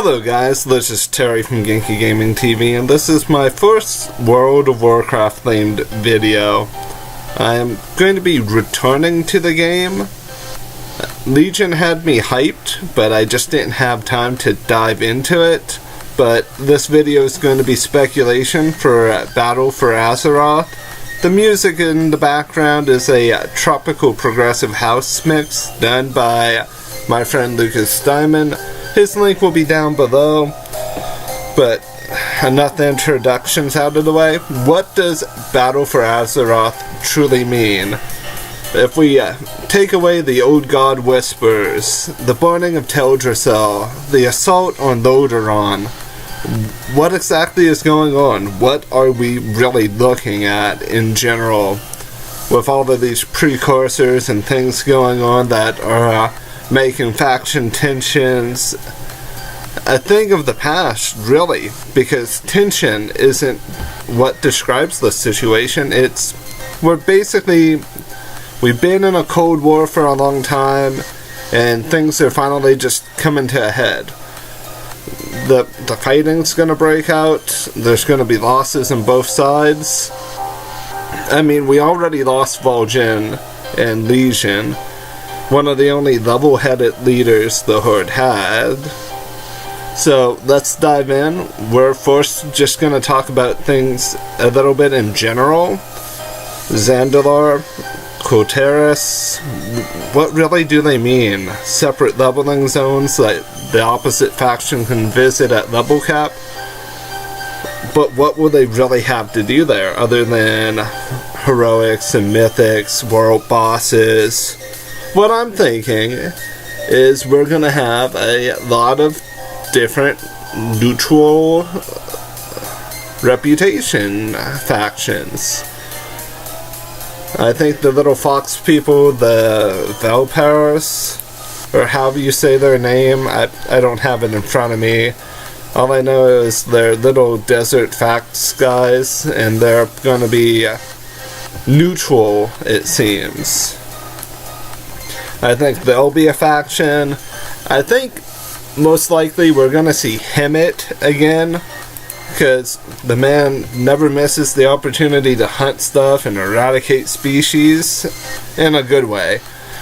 Hello guys, this is Terry from Genki Gaming TV, and this is my first World of Warcraft themed video. I am going to be returning to the game. Legion had me hyped, but I just didn't have time to dive into it. But this video is going to be speculation for Battle for Azeroth. The music in the background is a tropical progressive house mix done by my friend Lucas Diamond. His link will be down below. But enough introductions out of the way. What does Battle for Azeroth truly mean? If we take away the Old God Whispers, the burning of Teldrassil, the assault on Lordaeron, what exactly is going on? What are we really looking at in general? With all of these precursors and things going on that are making faction tensions a thing of the past, really, because tension isn't what describes the situation. We've been in a Cold War for a long time, and things are finally just coming to a head. The fighting's gonna break out. There's gonna be losses on both sides. I mean, we already lost Vol'jin and Legion, one of the only level-headed leaders the Horde had. So let's dive in. We're first just going to talk about things a little bit in general. Zandalar, Koteris, what really do they mean? Separate leveling zones that the opposite faction can visit at level cap? But what will they really have to do there other than heroics and mythics, world bosses? What I'm thinking is we're going to have a lot of different neutral reputation factions. I think the little fox people, the Velparis, or however you say their name, I don't have it in front of me. All I know is they're little desert facts guys, and they're going to be neutral, it seems. I think they'll be a faction. I think most likely we're going to see Hemet again, because the man never misses the opportunity to hunt stuff and eradicate species in a good way.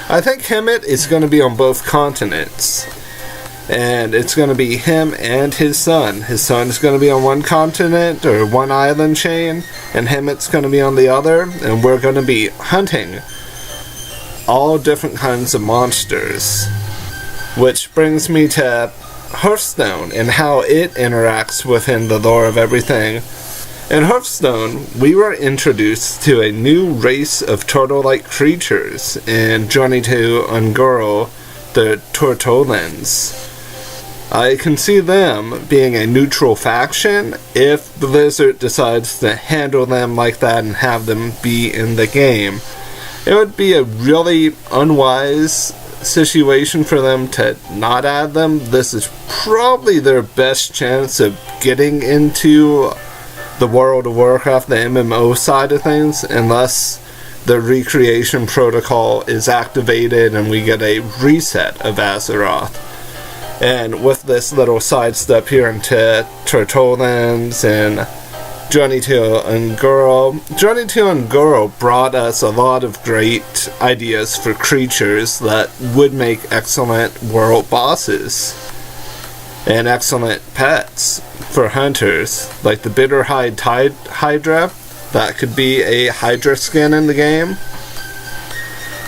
I think Hemet is going to be on both continents, and it's going to be him and his son. His son's going to be on one continent or one island chain, and Hemet's going to be on the other, and we're going to be hunting all different kinds of monsters. Which brings me to Hearthstone and how it interacts within the lore of everything. In Hearthstone, we were introduced to a new race of turtle-like creatures in Journey to Ungoro, the Tortolans. I can see them being a neutral faction if Blizzard decides to handle them like that and have them be in the game. It would be a really unwise situation for them to not add them. This is probably their best chance of getting into the World of Warcraft, the MMO side of things, unless the recreation protocol is activated and we get a reset of Azeroth. And with this little sidestep here into Tortolans and Journey to Ungoro. Journey to Ungoro brought us a lot of great ideas for creatures that would make excellent world bosses and excellent pets for hunters, like the Bitterhide Hydra. That could be a Hydra skin in the game.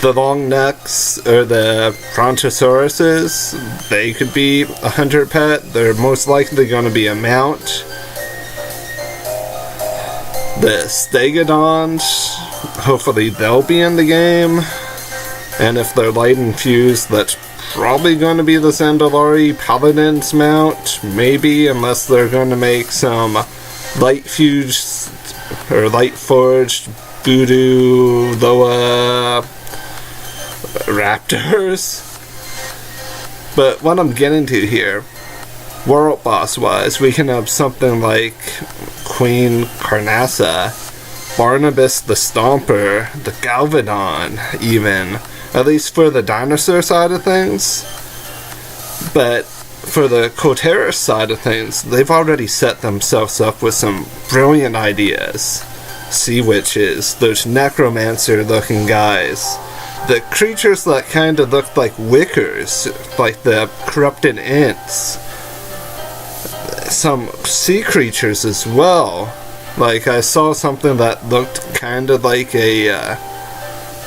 The long necks, or the Brontosauruses, they could be a hunter pet. They're most likely going to be a mount. The Stegodons, hopefully they'll be in the game. And if they're light infused, that's probably going to be the Zandalari Paladin's mount. Maybe, unless they're going to make some light fused or light forged voodoo Loa Raptors. But what I'm getting to here, world boss wise, we can have something like Queen Carnassa, Barnabas the Stomper, the Galvadon even, at least for the dinosaur side of things. But for the Koteris side of things, they've already set themselves up with some brilliant ideas. Sea witches, those necromancer-looking guys, the creatures that kind of look like wickers, like the corrupted ants, some sea creatures as well. Like, I saw something that looked kind of like a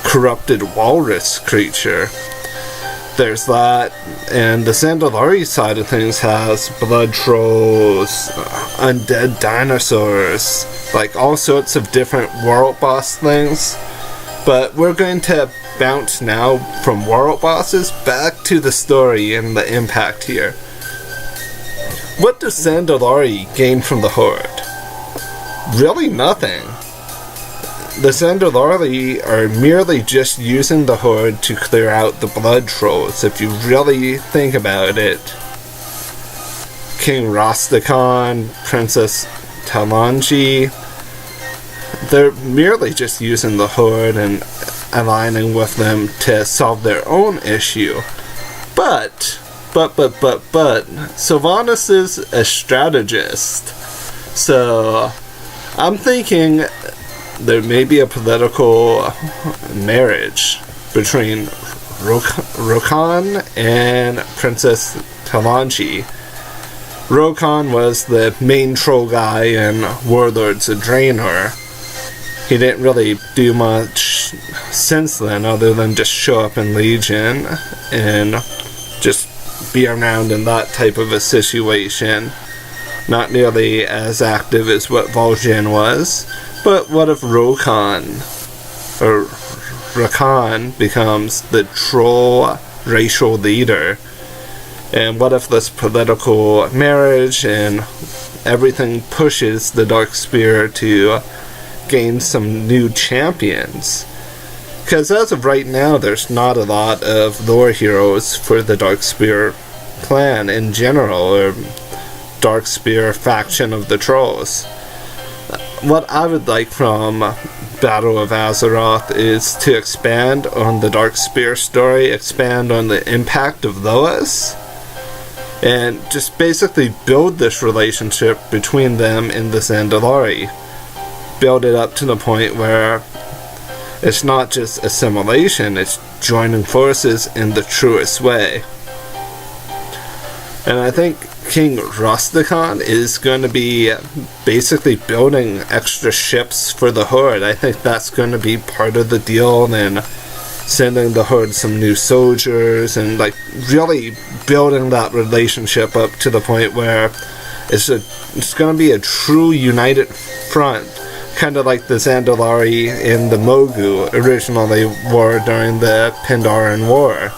corrupted walrus creature. There's that, and the Zandalari side of things has blood trolls, undead dinosaurs, like all sorts of different world boss things. But we're going to bounce now from world bosses back to the story and the impact here. What does Zandalari gain from the Horde? Really nothing. The Zandalari are merely just using the Horde to clear out the blood trolls, if you really think about it. King Rastakhan, Princess Talanji, they're merely just using the Horde and aligning with them to solve their own issue. But, Sylvanas is a strategist. So, I'm thinking there may be a political marriage between Rokan and Princess Talanji. Rokan was the main troll guy in Warlords of Draenor. He didn't really do much since then other than just show up in Legion and just be around in that type of a situation. Not nearly as active as what Vol'jin was. But what if Rokan becomes the troll racial leader? And what if this political marriage and everything pushes the Darkspear to gain some new champions? Because as of right now, there's not a lot of lore heroes for the Darkspear clan in general, or Darkspear faction of the trolls. What I would like from Battle of Azeroth is to expand on the Darkspear story, expand on the impact of Loas, and just basically build this relationship between them and the Zandalari. Build it up to the point where it's not just assimilation, it's joining forces in the truest way. And I think King Rastakhan is going to be basically building extra ships for the Horde. I think that's going to be part of the deal, and sending the Horde some new soldiers, and like really building that relationship up to the point where it's going to be a true united front, kind of like the Zandalari and the Mogu originally were during the Pandaren War.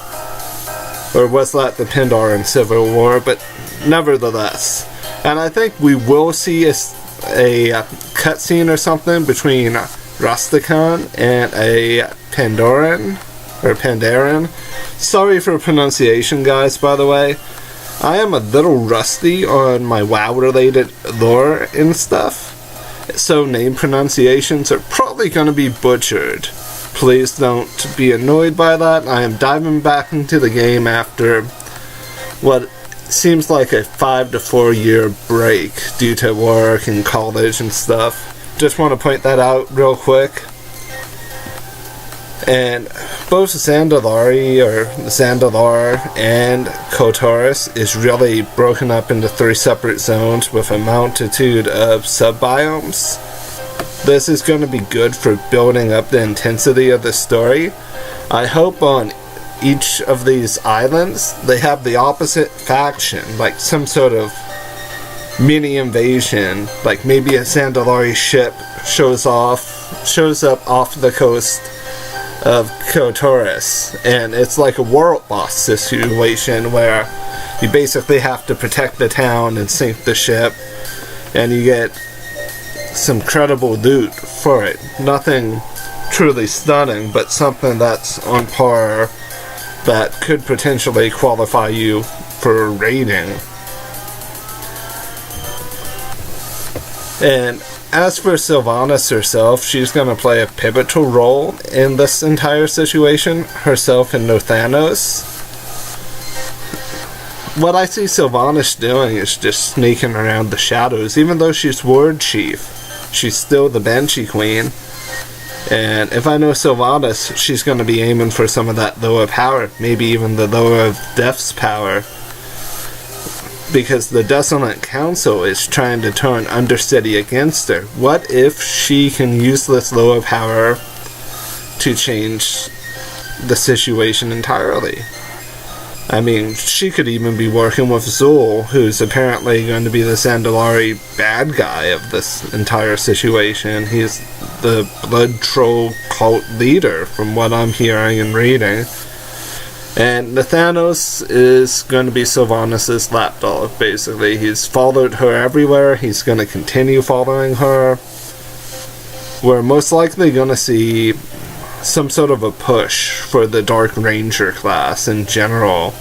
Or was that the Pandaren Civil War? But nevertheless. And I think we will see a cutscene or something between Rastakhan and a Pandaren. Sorry for pronunciation, guys, by the way. I am a little rusty on my WoW-related lore and stuff. So name pronunciations are probably going to be butchered. Please don't be annoyed by that. I am diving back into the game after what seems like a 5 to 4 year break due to work and college and stuff. Just want to point that out real quick. And both Zandalari or Zandalar and Kotaris is really broken up into 3 separate zones with a multitude of sub-biomes. This is going to be good for building up the intensity of the story. I hope on each of these islands they have the opposite faction, like some sort of mini invasion, like maybe a Zandalari ship shows up off the coast of Kotaris, and it's like a world boss situation where you basically have to protect the town and sink the ship, and you get some credible loot for it. Nothing truly stunning, but something that's on par that could potentially qualify you for raiding. And as for Sylvanas herself, she's going to play a pivotal role in this entire situation, herself and Nothanos. what I see Sylvanas doing is just sneaking around the shadows. Even though she's Ward Chief, she's still the Banshee Queen. And if I know Sylvanas, she's going to be aiming for some of that lower power. Maybe even the lower of Death's power. Because the Desolate Council is trying to turn Undercity against her. What if she can use this lower power to change the situation entirely? I mean, she could even be working with Zul, who's apparently going to be the Zandalari bad guy of this entire situation. He's the Blood Troll cult leader, from what I'm hearing and reading. And Nathanos is going to be Sylvanas' lapdog, basically. He's followed her everywhere. He's going to continue following her. We're most likely going to see some sort of a push for the Dark Ranger class in general,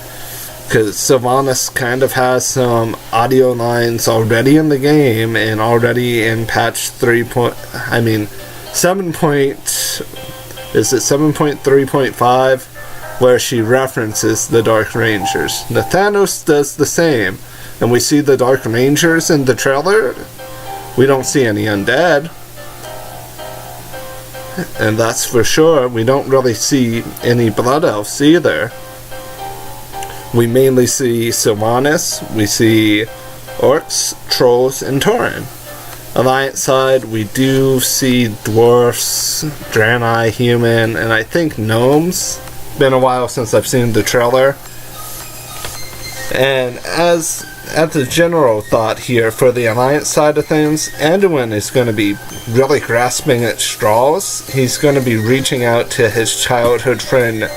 because Sylvanas kind of has some audio lines already in the game and already in patch 7.3.5, where she references the Dark Rangers. Nathanos does the same, and we see the Dark Rangers in the trailer. We don't see any undead. And that's for sure. We don't really see any Blood Elves either. We mainly see Sylvanas, we see Orcs, Trolls, and Tauren. Alliance side, we do see Dwarfs, Draenei, Human, and I think Gnomes. Been a while since I've seen the trailer. And as a general thought here for the Alliance side of things, Anduin is going to be really grasping at straws. He's going to be reaching out to his childhood friend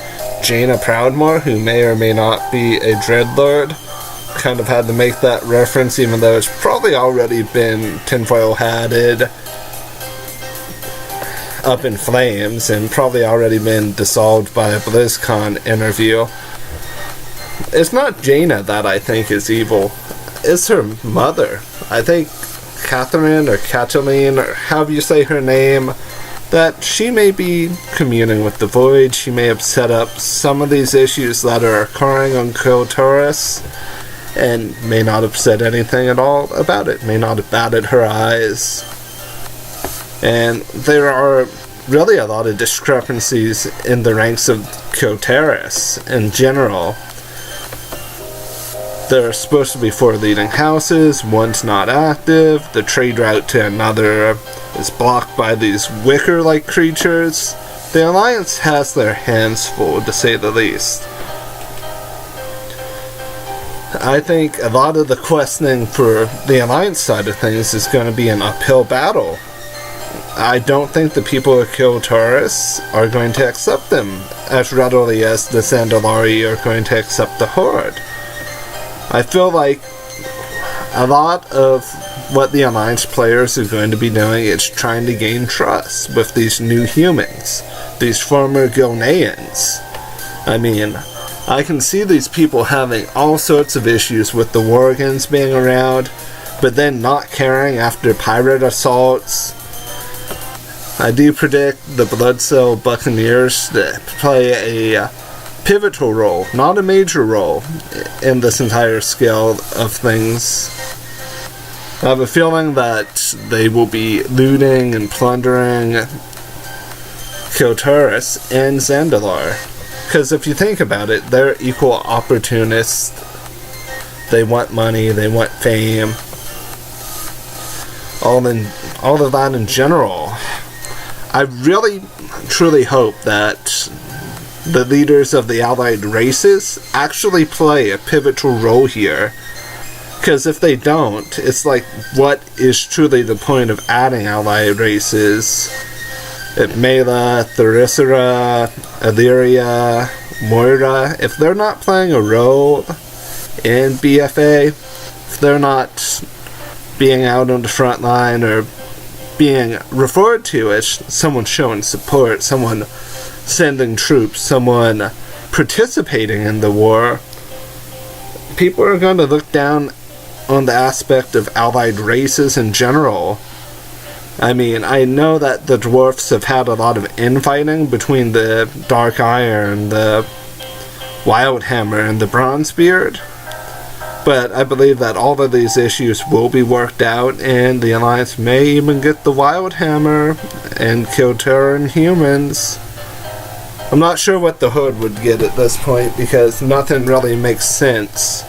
Jaina Proudmoore, who may or may not be a Dreadlord. Kind of had to make that reference, even though it's probably already been tinfoil hatted, up in flames, and probably already been dissolved by a BlizzCon interview. It's not Jaina that I think is evil. It's her mother. I think Catherine or Cataline, or however you say her name, that she may be communing with the Void. She may have set up some of these issues that are occurring on Kiltaurus, and may not have said anything at all about it. May not have batted her eyes. And there are really a lot of discrepancies in the ranks of Kiltaurus in general. There are supposed to be 4 leading houses, one's not active, the trade route to another is blocked by these wicker-like creatures. The Alliance has their hands full, to say the least. I think a lot of the questing for the Alliance side of things is going to be an uphill battle. I don't think the people of Kiltaurus are going to accept them as readily as the Zandalari are going to accept the Horde. I feel like a lot of what the Alliance players are going to be doing is trying to gain trust with these new humans, these former Gilneans. I mean, I can see these people having all sorts of issues with the Worgans being around, but then not caring after pirate assaults. I do predict the Bloodcell Buccaneers to play a pivotal role, not a major role, in this entire scale of things. I have a feeling that they will be looting and plundering Kiltaurus and Zandalar. Because if you think about it, they're equal opportunists. They want money, they want fame. All of that in general. I really, truly hope that the leaders of the allied races actually play a pivotal role here. Because if they don't, it's like, what is truly the point of adding allied races? If Mela, Therysera, Illyria, Moira, if they're not playing a role in BFA, if they're not being out on the front line or being referred to as someone showing support, someone sending troops, someone participating in the war, people are going to look down on the aspect of allied races in general. I mean, I know that the dwarfs have had a lot of infighting between the Dark Iron, the Wildhammer, and the Bronzebeard, But I believe that all of these issues will be worked out, and the Alliance may even get the Wild Hammer and kill Terran humans. I'm not sure what the Hood would get at this point, because nothing really makes sense.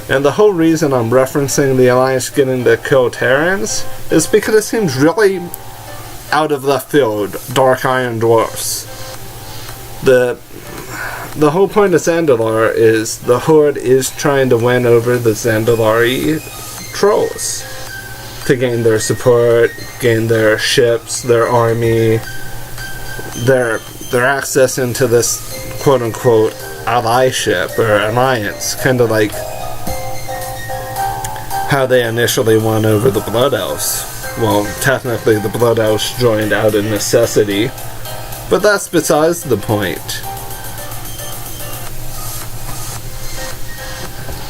And the whole reason I'm referencing the Alliance getting to kill Terrans is because it seems really out of left field, Dark Iron Dwarfs. The whole point of Zandalar is the Horde is trying to win over the Zandalari trolls to gain their support, gain their ships, their army, their access into this quote-unquote allyship or alliance, kind of like how they initially won over the Blood Elves. Well, technically the Blood Elves joined out of necessity, but that's besides the point.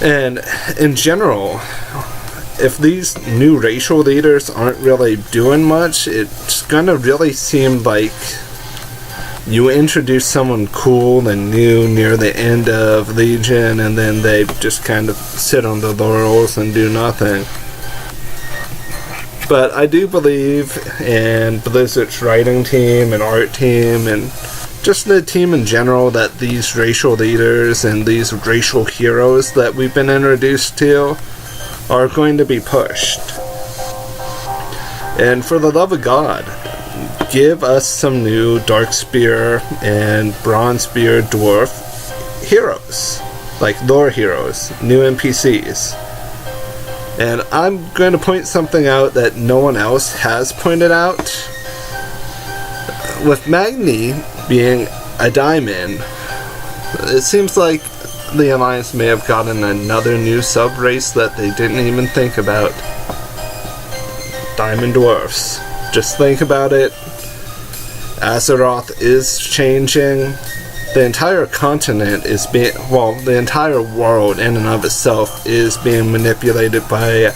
And in general, if these new racial leaders aren't really doing much, it's gonna really seem like you introduce someone cool and new near the end of Legion, and then they just kind of sit on the laurels and do nothing. But I do believe in Blizzard's writing team and art team and just the team in general that these racial leaders and these racial heroes that we've been introduced to are going to be pushed. And for the love of God, give us some new Darkspear and Bronzebeard Dwarf heroes, like lore heroes, new NPCs. And I'm going to point something out that no one else has pointed out. With Magni being a diamond, it seems like the Alliance may have gotten another new sub-race that they didn't even think about. Diamond Dwarfs. Just think about it. Azeroth is changing. The entire continent is being, well, the entire world in and of itself is being manipulated by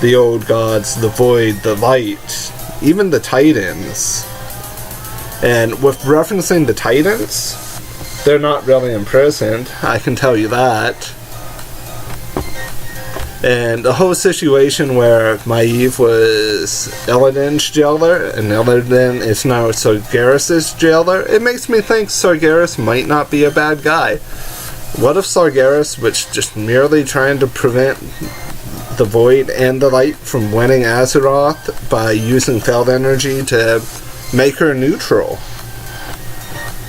the old gods, the void, the light, even the titans. And with referencing the titans, they're not really imprisoned, I can tell you that. And the whole situation where Maeve was Illidan's jailer, and Illidan is now Sargeras' jailer, it makes me think Sargeras might not be a bad guy. What if Sargeras was just merely trying to prevent the Void and the Light from winning Azeroth by using Feld energy to make her neutral?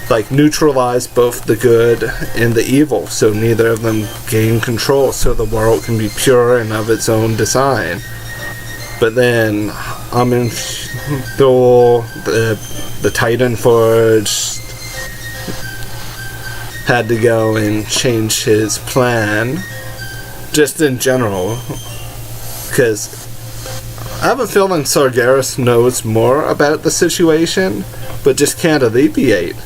Like, neutralize both the good and the evil, so neither of them gain control, so the world can be pure and of its own design. But then, Amin-Thul, the Titan Forged, had to go and change his plan, just in general, because I have a feeling Sargeras knows more about the situation, but just can't alleviate.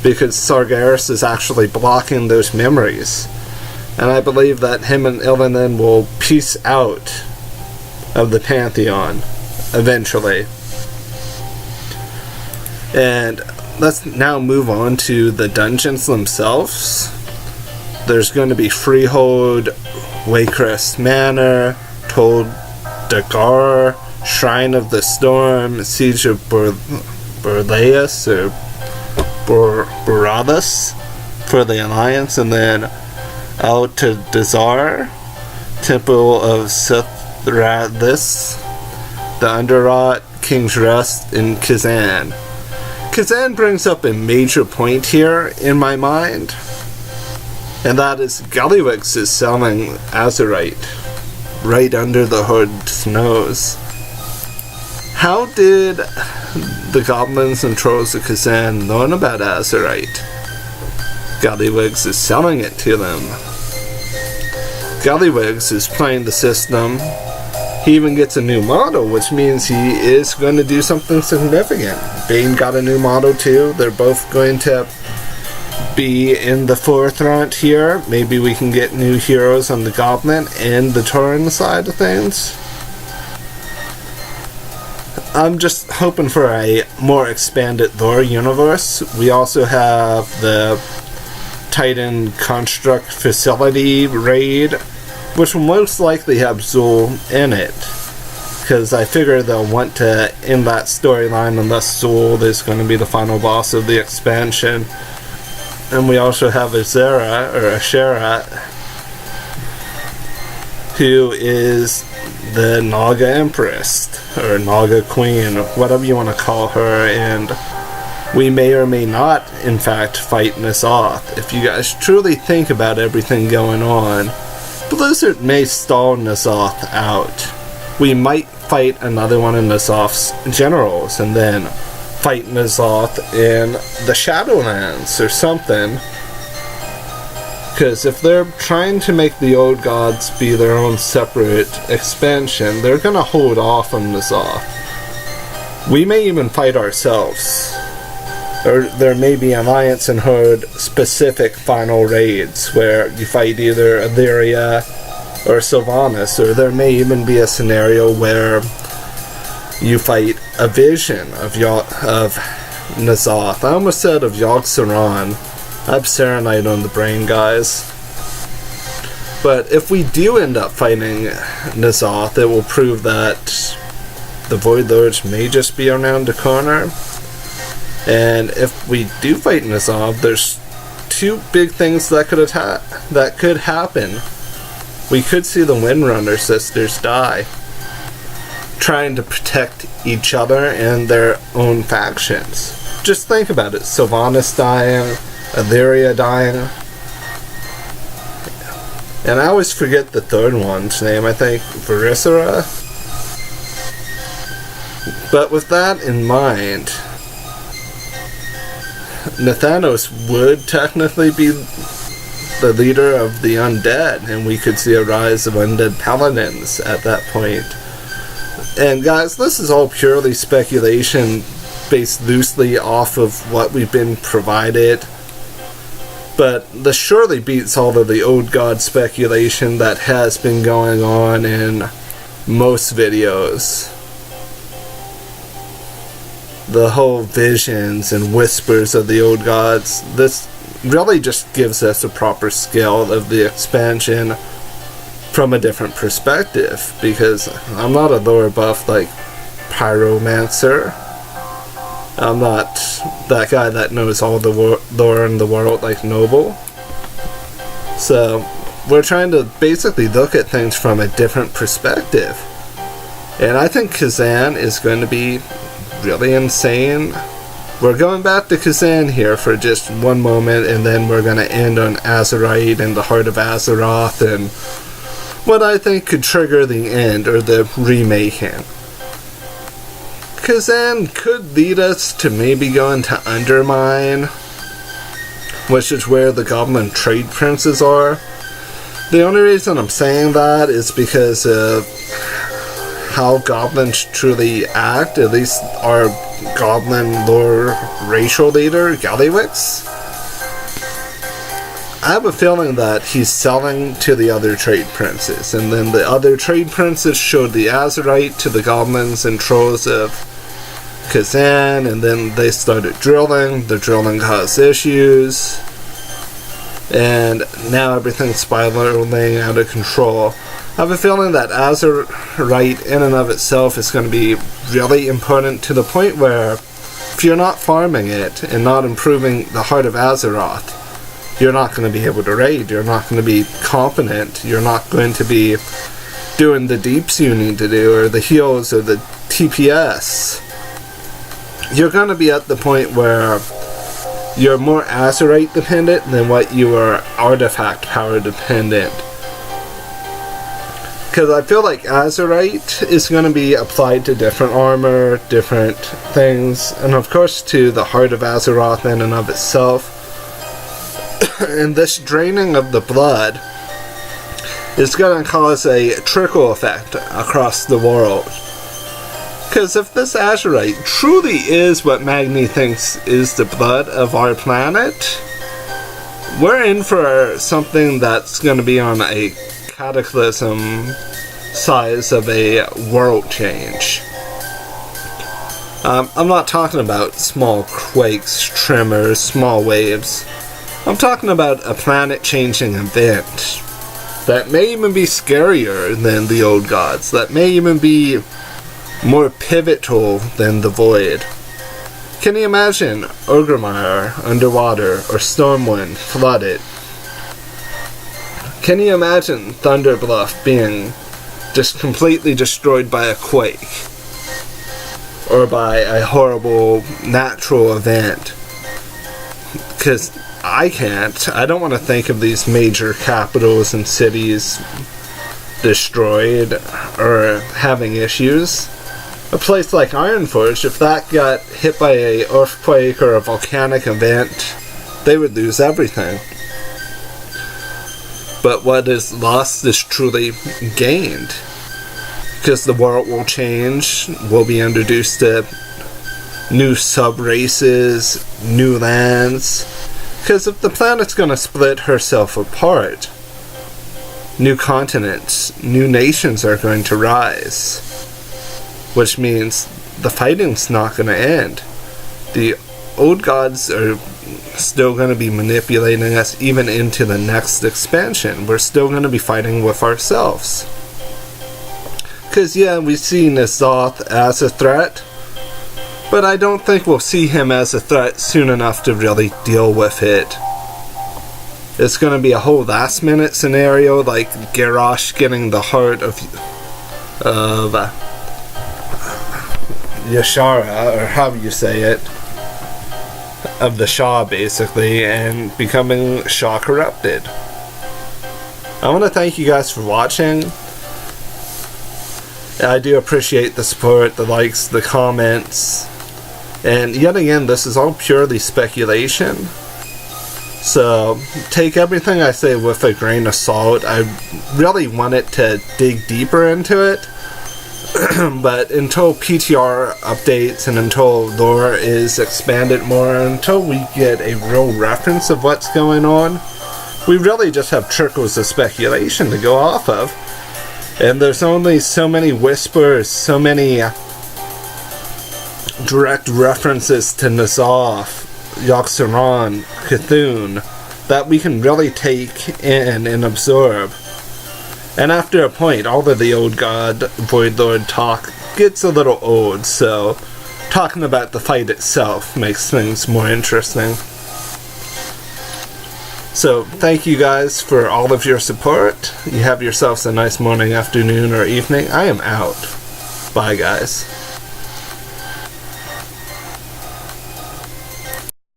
Because Sargeras is actually blocking those memories. And I believe that him and Illidan will peace out of the Pantheon eventually. And let's now move on to the dungeons themselves. There's going to be Freehold, Waycrest Manor, Tol Dagar, Shrine of the Storm, Siege of Burleus, or Buradas for the Alliance, and then out to Dazar, Temple of Sithrathis, the Underrot, King's Rest, and Kazan. Kazan brings up a major point here in my mind, and that is Gallywix is selling Azerite right under the Hood's nose. How did the goblins and trolls of Kazan learn about Azerite? Gallywix is selling it to them. Gallywix is playing the system. He even gets a new model, which means he is going to do something significant. Bane got a new model too. They're both going to be in the forefront here. Maybe we can get new heroes on the Goblin and the Tauren side of things. I'm just hoping for a more expanded lore universe. We also have the Titan Construct Facility raid which will most likely have Zool in it, because I figure they'll want to end that storyline unless Zool is going to be the final boss of the expansion. And we also have Asherat, who is the Naga Empress, or Naga Queen, or whatever you want to call her, and we may or may not, in fact, fight N'Zoth. If you guys truly think about everything going on, Blizzard may stall N'Zoth out. We might fight another one of N'Zoth's generals, and then fight N'Zoth in the Shadowlands or something. Because if they're trying to make the Old Gods be their own separate expansion, they're going to hold off on N'Zoth. We may even fight ourselves. Or there may be Alliance and Horde specific final raids where you fight either Illyria or Sylvanas, or there may even be a scenario where you fight a vision of N'Zoth. I almost said of Yogg-Saron. I have Serenite on the brain, guys. But if we do end up fighting N'Zoth, it will prove that the Void Lords may just be around the corner. And if we do fight N'Zoth, there's two big things that could happen. We could see the Windrunner sisters die, trying to protect each other and their own factions. Just think about it. Sylvanas dying, Illyria dying. And I always forget the third one's name, I think Varysera. But with that in mind, Nathanos would technically be the leader of the undead, and we could see a rise of undead paladins at that point. And guys, this is all purely speculation based loosely off of what we've been provided. But this surely beats all of the Old God speculation that has been going on in most videos. The whole visions and whispers of the Old Gods. This really just gives us a proper scale of the expansion from a different perspective, because I'm not a lore buff like Pyromancer. I'm not that guy that knows all the lore in the world like Noble. So we're trying to basically look at things from a different perspective. And I think Khazan is going to be really insane. We're going back to Khazan here for just one moment, and then we're going to end on Azerite and the Heart of Azeroth and what I think could trigger the end or the remaking. Khazan could lead us to maybe going to Undermine, which is where the Goblin Trade Princes are. The only reason I'm saying that is because of how goblins truly act, at least our goblin lore racial leader, Gallywix. I have a feeling that he's selling to the other trade princes, and then the other trade princes showed the Azerite to the goblins and trolls of Khazan, and then they started drilling. The drilling caused issues, and now everything's spiraling out of control. I have a feeling that Azerite in and of itself is going to be really important, to the point where if you're not farming it and not improving the Heart of Azeroth, you're not going to be able to raid, you're not going to be competent, you're not going to be doing the deeps you need to do, or the heals, or the TPS. You're going to be at the point where you're more Azerite dependent than what you are artifact power dependent. Because I feel like Azerite is going to be applied to different armor, different things, and of course to the Heart of Azeroth in and of itself. And this draining of the blood is going to cause a trickle effect across the world. Because if this Azerite truly is what Magni thinks is the blood of our planet, we're in for something that's going to be on a cataclysm size of a world change. I'm not talking about small quakes, tremors, small waves. I'm talking about a planet-changing event. that may even be scarier than the old gods, that may even be more pivotal than the Void. Can you imagine Orgrimmar underwater or Stormwind flooded? Can you imagine Thunderbluff being just completely destroyed by a quake? Or by a horrible natural event? Because I can't. I don't want to think of these major capitals and cities destroyed or having issues. A place like Ironforge, if that got hit by an earthquake or a volcanic event, they would lose everything. But what is lost is truly gained. Because the world will change, we'll be introduced to new sub-races, new lands. Because if the planet's going to split herself apart, new continents, new nations are going to rise. Which means the fighting's not going to end. The old gods are still going to be manipulating us even into the next expansion. We're still going to be fighting with ourselves. Because yeah, we see N'Zoth as a threat, but I don't think we'll see him as a threat soon enough to really deal with it. It's going to be a whole last minute scenario like Garrosh getting the heart of Yashara, or however you say it, of the Shah basically, and becoming Shah corrupted. I want to thank you guys for watching. I do appreciate the support, the likes, the comments, and yet again, this is all purely speculation. So take everything I say with a grain of salt. I really wanted to dig deeper into it. But until PTR updates and until lore is expanded more, until we get a real reference of what's going on, we really just have trickles of speculation to go off of. And there's only so many whispers, so many direct references to N'Zoth, Yogg-Saron, Cthulhu, that we can really take in and absorb. And after a point, all of the old god, Void Lord talk gets a little old, so talking about the fight itself makes things more interesting. So, thank you guys for all of your support. You have yourselves a nice morning, afternoon, or evening. I am out. Bye, guys.